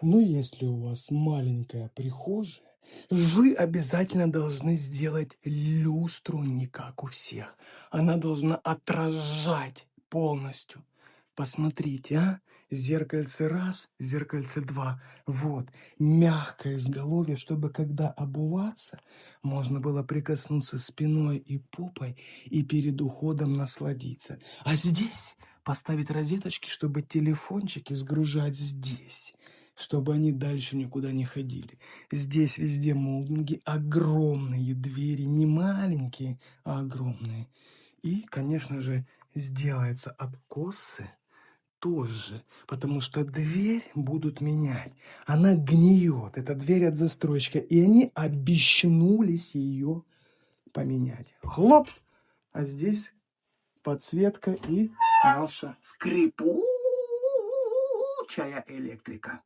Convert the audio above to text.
Ну, если у вас маленькая прихожая, вы обязательно должны сделать люстру не как у всех. Она должна отражать полностью. Посмотрите, а? Зеркальце раз, зеркальце два. Вот, мягкое изголовье, чтобы когда обуваться, можно было прикоснуться спиной и попой и перед уходом насладиться. А здесь поставить розеточки, чтобы телефончики сгружать здесь, чтобы они дальше никуда не ходили. Здесь везде молдинги, огромные двери, не маленькие, а огромные. И, конечно же, сделается откосы тоже, потому что дверь будут менять. Она гниет, эта дверь от застройщика, и они обещнулись ее поменять. Хлоп! А здесь подсветка и наша скрипучая электрика.